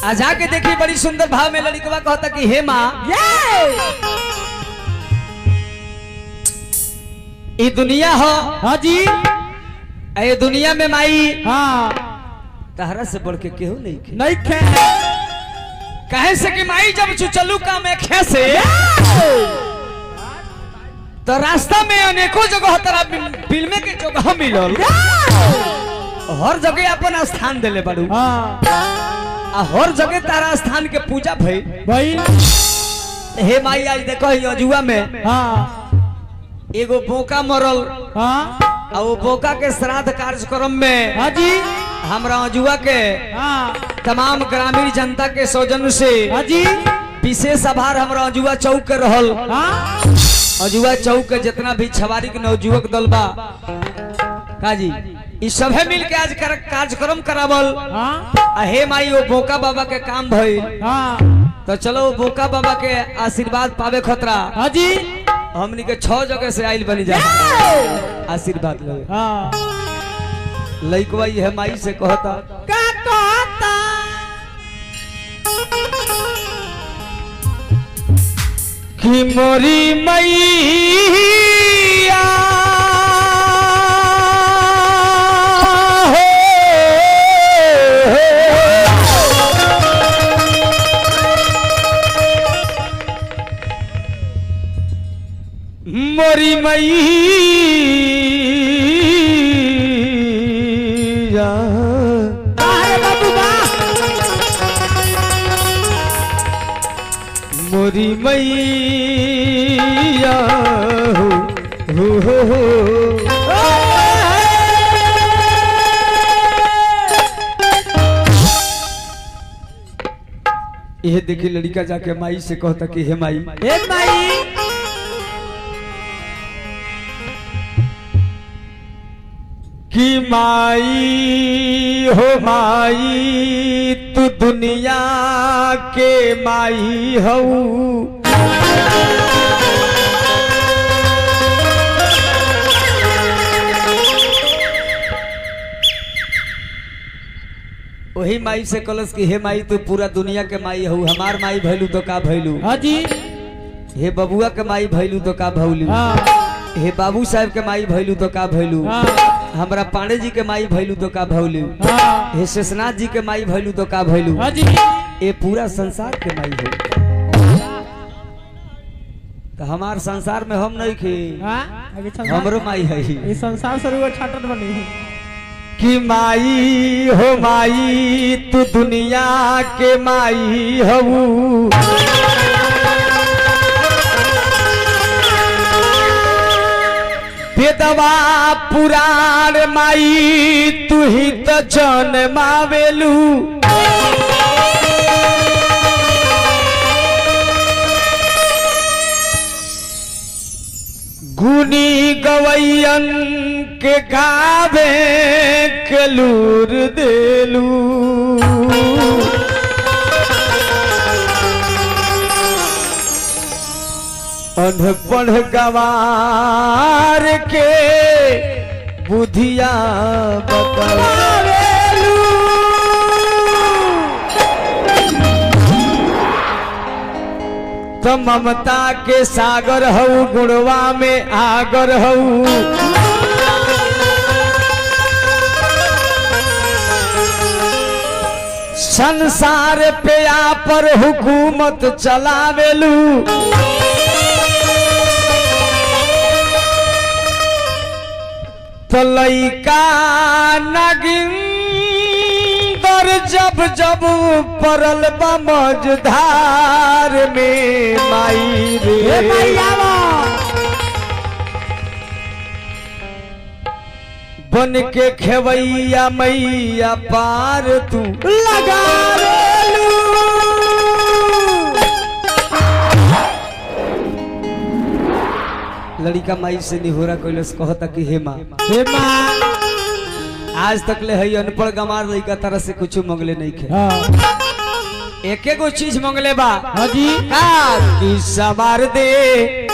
आ जाके देखी बड़ी सुंदर भाव में लड़कवा कहता कि हे माँ ये दुनिया हो। हाँ जी। ये दुनिया में माई हाँ तहरा से बढ़ के केहू नहीं खे। नहीं खे कहे से कि माई जब चुचलू का में खे से तो रास्ता में अनेकों जगह तरह फिल्मे के जगह मिलल हर जगह अपन स्थान देले बाड़ू। हाँ हर जगह तारा स्थान के पूजा भई भाई। हे माई आज देखो अजुआ में हाँ एगो बोका मरल। हाँ और वो बोका के श्राद्ध कार्यक्रम में हाँ जी। हमरा अजुआ के हाँ तमाम ग्रामीण जनता के सौजन्य से हाँ जी विशेष आभार हमरा अजुआ चौक के रहल। हाँ अजुआ चौक के जितना भी छवारी के नवजुवक दल बा काजी ई सभे मिल के आज कार्यक्रम करावल। हाँ हे माई वो बोका बाबा के काम भइल। हाँ तो चलो वो बोका बाबा के आशीर्वाद पावे खतरा हाँ जी। हमनी के 6 जगह से आइल बनी जा आशीर्वाद ले। हाँ लइकवा ये माई से कहता का कहता कि मोरी मैया मोरी मैया अरे बाबू बा मोरी मैया हो। ये देखी लड़का जाके माई से कहता कि हे माई हे माई कि माई हो माई तू दुनिया के माई हो। वही माई से कलश की हे माई तू पूरा दुनिया के माई हो। हमार माई भैलू तो का भैलू। हाँ जी। हे बबुआ के माई भैलू तो का भैलू। हाँ हे बाबू साहब के माई भैलू तो का भैलू। हाँ हमरा पांडे जी के माई भैलू तो का भैलू। हाँ हे शेषनाथ जी के माई भैलू तो का भैलू। हाँ जी। ये पूरा संसार के माई हो। तो हमार संसार में हम नहीं खे हाँ आगे चल। हमरो माई है ये संसार से रुआ छाटत बनी कि माई हो माई तू दुनिया के माई हो। वेदवा पुराण माई तू ही तो जन्मावेलू। गुनी गवैयन के गावे के लूर देलू। अनपढ़ गवार के बुधिया बतावेलू। तो ममता के सागर हऊ गुणवा में आगर हऊ। संसार पे आ पर हुकूमत चलावेलू। तो लइका नगिन दर जब जब परल बा मझधार में माई रे बन के खेवैया मैया पार तू लगा लड़का माई से निहोरा कैलस कहता कि हे माँ आज तक ले है अनपढ़ गमार लड़का तरह से कुछ मंगले नहीं खे। हाँ एक एगो चीज मंगले बा। हाँ जी। कि सवार दे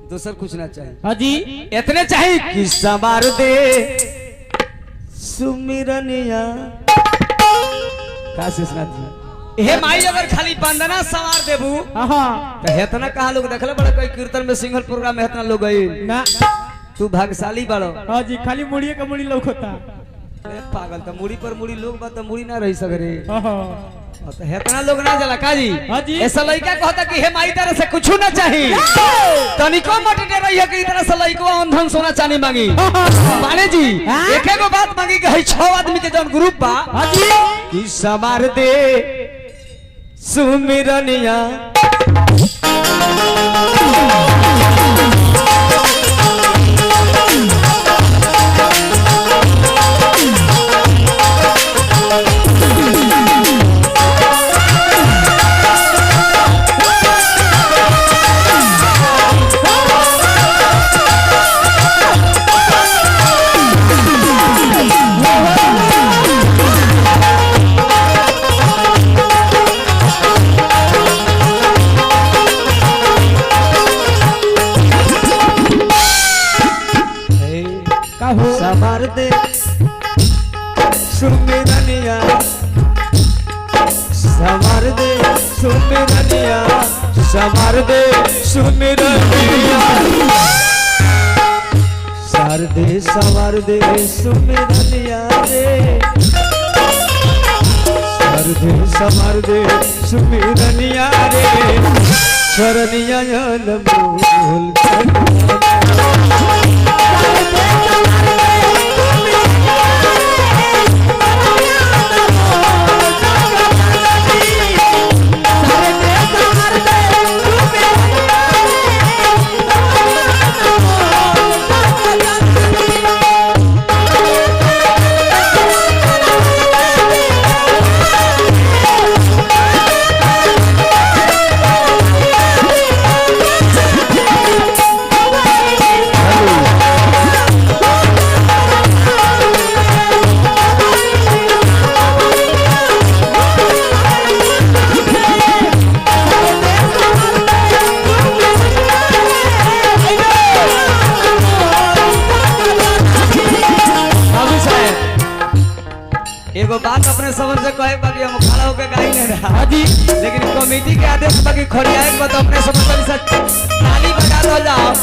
दोसर कुछ ना चाहिए। हाँ जी। इतने चाहिए कि सवार दे सुमिरनिया का शेषनाथ जी हे माई अगर खाली बंदना संवार देबू हाँ तो हेतना कहा लोग देखले बड़े कोई कीर्तन में सिंगल प्रोग्राम में हेतना लोग गए ना तू भाग्यशाली बड़ो हाँ जी खाली मुड़िए का मुड़ी लोग होता ए पागल तो मुड़ी पर मुड़ी लोग बा तो मुड़ी ना रही सगरे हाँ तो हेतना लोग ना जला काजी हाँ जी। ऐसा लड़का कहता कि हे माई तरह से कुछ ना चाहिए तनिको मत दे रही है कि इस तरह से लड़का अंधन सोना चांदी मांगी माने जी एक एगो बात मांगी कि है 6 आदमी के जन ग्रुप बा हाँ जी कि सवार दे सुमिरनिया सवार दे सुमिरनिया सवार दे सुमिरनिया सवार दे सुमिरनिया सवार दे सुमिरनिया रे सवार दे सुमिरनिया रे शरणिया नमोल एगो बात अपने समझ से कहे बाकी हम खड़ा होकर गाई नहीं रहा हाँ जी लेकिन कमेटी के आदेश बाकी खड़ियाए के तो अपने समझ से ताली बजा दो जाओ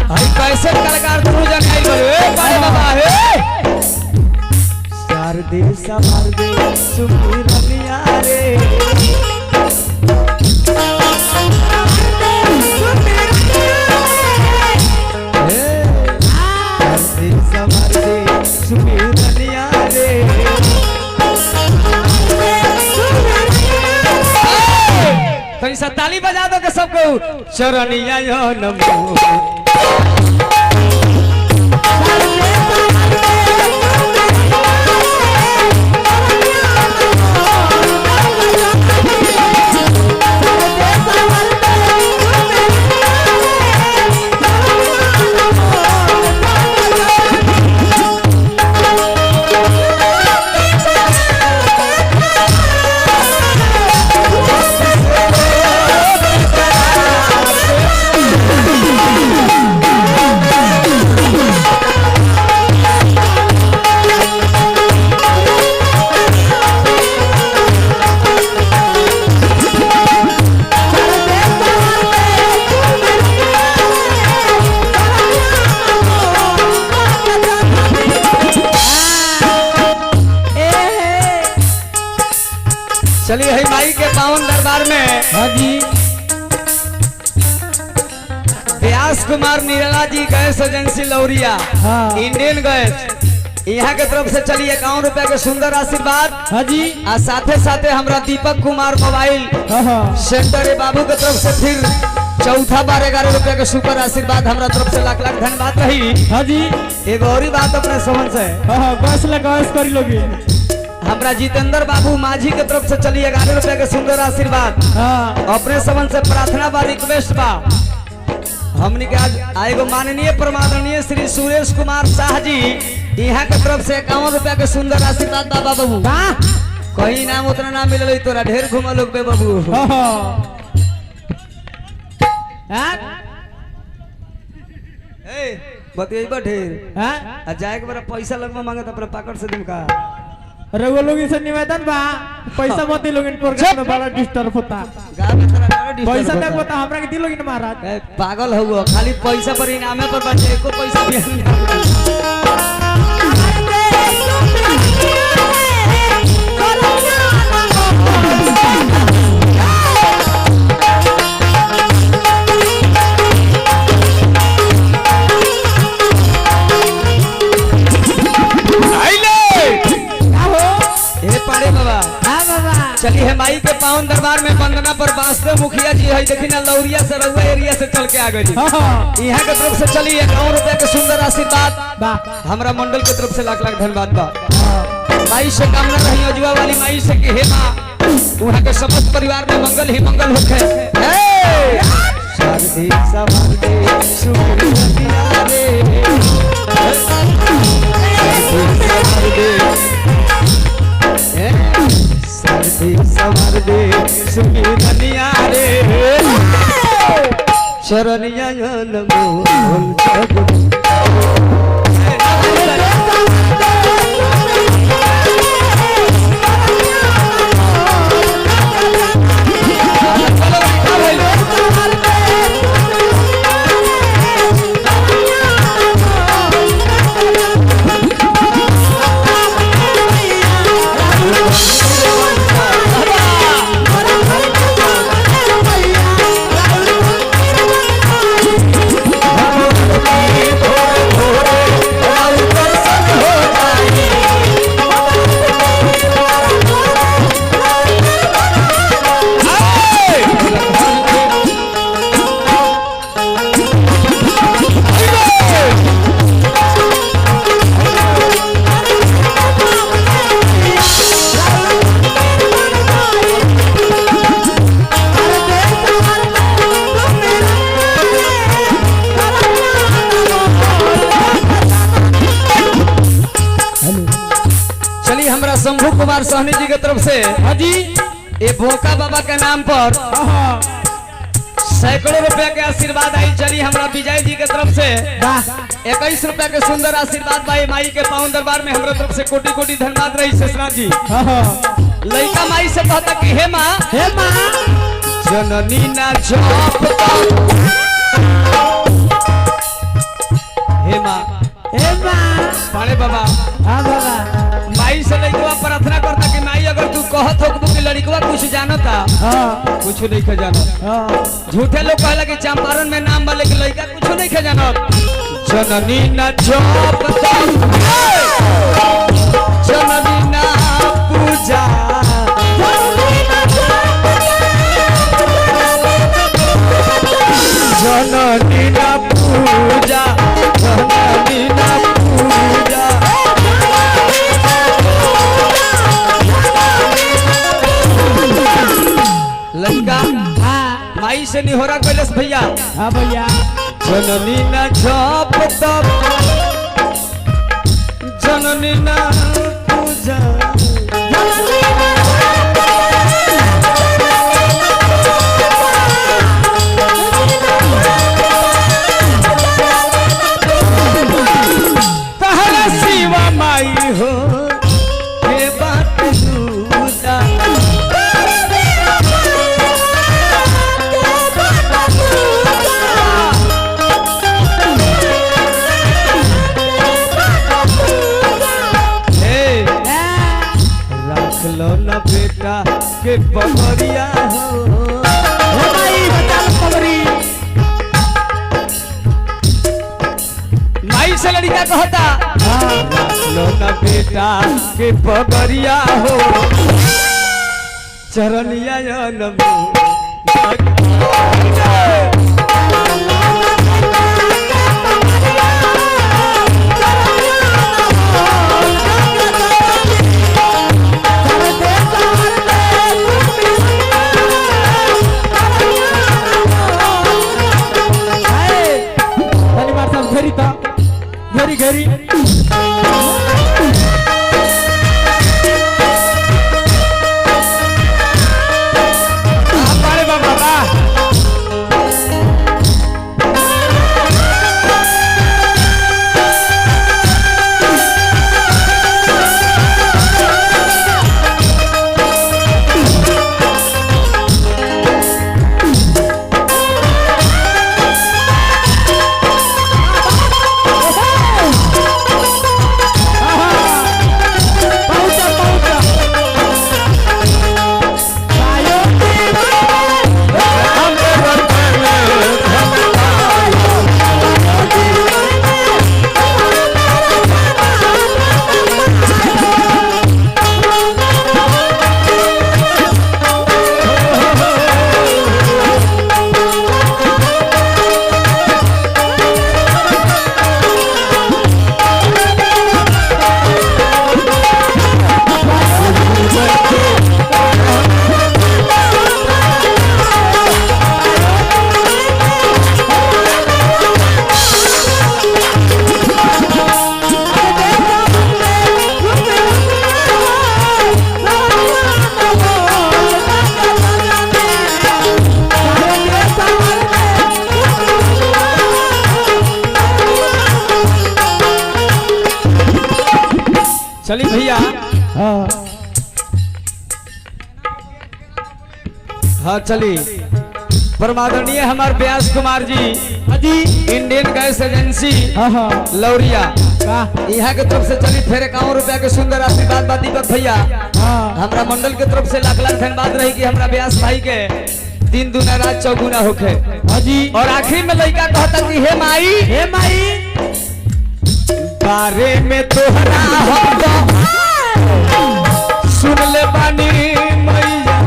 भाई कैसे कलाकार दोनों जन आई बोले ए बड़े बाबा हे सार दे सवार दे सुमिरनिया रे सवार दे सुमिरनिया रे तो इस ताली बजा दो के सबको शरणिया नमो चलिए है माई के पावन दरबार में हाँ जी व्यास कुमार निराला जी गैस एजेंसी लौरिया हाँ। इंडियन गैस यहाँ के तरफ से चलिए 51 रुपया के सुंदर आशीर्वाद हाँ जी और साथे साथे हमरा दीपक कुमार मोबाइल हाँ सेंटर बाबू के तरफ से फिर चौथा 12-11 रुपया के सुपर आशीर्वाद हमरा तरफ से लाख लाख धन्यवाद रही। हाँ जी एक और ही बात अपने समझ से हाँ गैस लगास करी लोगी हमरा जितेंद्र बाबू माझी के तरफ से चलिए 11 रुपया के सुंदर आशीर्वाद हाँ अपने समझ से प्रार्थना बा रिक्वेस्ट बा हमने के आज आएगो माननीय परमादरणीय श्री सुरेश कुमार शाह जी यहाँ के तरफ से 51 रुपया के सुंदर आशीर्वाद बाबा बाबू कहीं नाम उतना ना मिले तोरा ढेर घुमा लोग बे बाबू बतिया ढेर आ जाए के बड़ा पैसा लगवा मांगे तो अपने पाकड़ से दिम का रघु लोग से निवेदन बा पैसा मत दी लोग प्रोग्राम में बड़ा डिस्टर्ब होता गाँव में तोरा बड़ा disturb पैसा होता। तक बता हमरा के दिलो कि महाराज ए, पागल हो खाली पैसा पर इनामे पर बचे एको पैसा भी नहीं। ए पाड़े बाबा हां बाबा चलिए है माई के पावन दरबार में वंदना पर वासुदेव मुखिया जी है देखी ना लौरिया से रउआ एरिया से चल के आ गई हां यहाँ के तरफ से चली 51 रुपया के सुंदर आशीर्वाद बा हमरा मंडल के तरफ से लाख लाख धन्यवाद बा। माई से कामना रही अजुआ वाली माई से कि हे माँ वहाँ के समस्त परिवार में मंगल ही मंगल होखे। शारदे समारदे सुखी रतिया रे। शारदे समारदे सुखी रतिया रे। शरणिया बोल शंभू कुमार सहनी जी के तरफ से हाँ जी ये भोका बाबा के नाम पर सैकड़ों रुपया के आशीर्वाद आई। चली हमरा विजय जी के तरफ से 21 रुपया के सुंदर आशीर्वाद भाई माई के पावन दरबार में हमरा तरफ से कोटि कोटि धन्यवाद रही शेषनाथ जी। लड़का माई से कहता कि हे माँ जननी ना जप हे माँ पाड़े बाबा हाँ बाबा माई से लड़कवा प्रार्थना करता कि माई अगर तू कहत हो कि लड़कवा कुछ जानता कुछ नहीं खे जानत। झूठे लोग कहला कि चंपारण में नाम वाले के लड़का कुछ नहीं खे जानत। जननी ना जप जननी ना पूजा जननी ना पूजा जननी ना पूजा लड़का माई से निहोरा कैलस भैया। हाँ भैया जननी ना जप तप जननी ना पूजा तहरा शिवा माई हो हे बात दूजा लो ना बेटा के पगड़िया हो माई से लड़का कहता लो ना बेटा के पगड़िया हो चरनिया नमो घरी घरी हाँ चली परमादरणीय हमारे व्यास कुमार जी हाजी इंडियन गैस एजेंसी हाँ हाँ लौरिया वाह यहाँ के तरफ से चली फिर 51 रुपया के सुंदर आशीर्वाद बा दीपक भैया हाँ हमरा मंडल के तरफ से लाख लाख धन्यवाद रही कि हमरा व्यास भाई के दिन दुना रात चौगुना होखे हाजी और आखिरी में लड़का कहता कि हे माई बारे में तोहरा हम तो सुन ले बानी मैया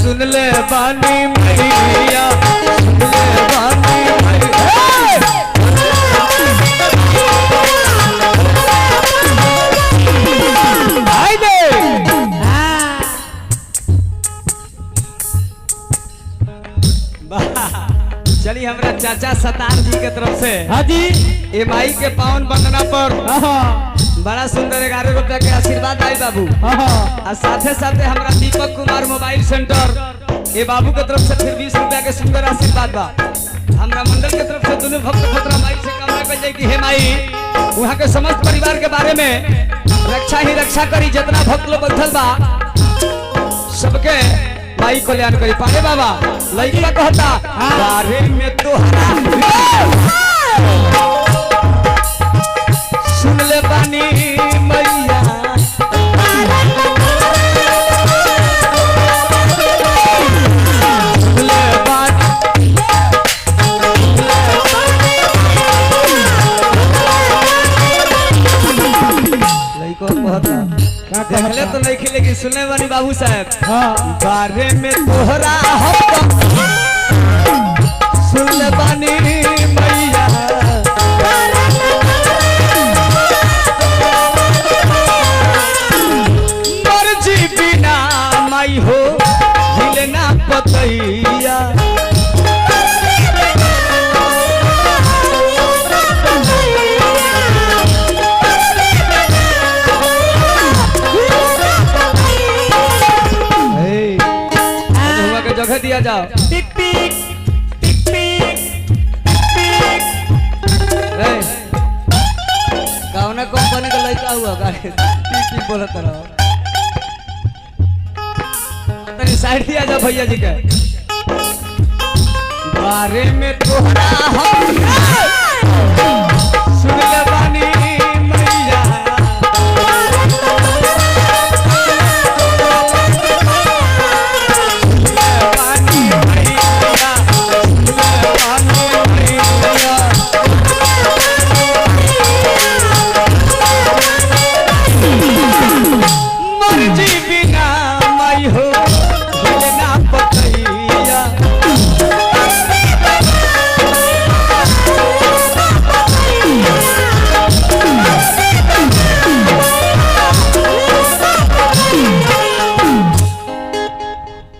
सुन ले बानी मैया सुन ले बानी मैया आई दे चलिए हमरा चाचा सतार जी के तरफ से हाजी एमआई के पावन वंदना पर हाँ बड़ा सुंदर 11 रुपया के आशीर्वाद आई बाबू हाँ और साथे साथे हमरा दीपक कुमार मोबाइल सेंटर ये बाबू के तरफ से फिर 20 रुपया के सुंदर आशीर्वाद बा हमरा मंडल के तरफ से दोनों भक्त खतरा माई से कामना कर जाए कि हे माई वहाँ के समस्त परिवार के बारे में रक्षा ही रक्षा करी जितना भक्त लोग बैठल बा सबके माई कल्याण करी पाने बाबा लड़का कहता बारे में तोहरा सुन ले बानी मैया सुन ले बानी लड़का कहता देखले तो नहीं खिले कि सुनने वाली बाबू साहब हाँ बारे में तोहरा हम सुन ले बानी मैया मर्जी बिना माई हो हिलना पतैया जगह दिया जाओ टिक टिक टिक टिक टिक कौन कंपनी का लड़का हुआ टिक बोलत रहो तनी साइड दिया जाओ भैया जी के बारे में तोहरा हम सुन ले बानी मैया मर्जी बिना माई हो हिलना पतैया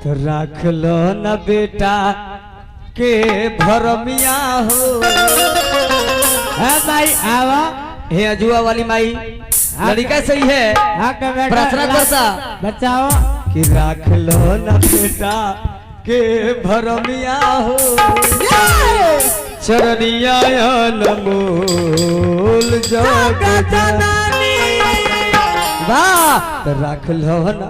तो रख लो न बेटा के भरमिया हो हाँ भाई आवा हे अजुआ वाली माई लड़का सही है हाँ का बेटा प्रार्थना करता बचाओ कि राख लो न बेटा के भरमिया हो चरनिया अनमोल जग जननी वाह तो राख लो न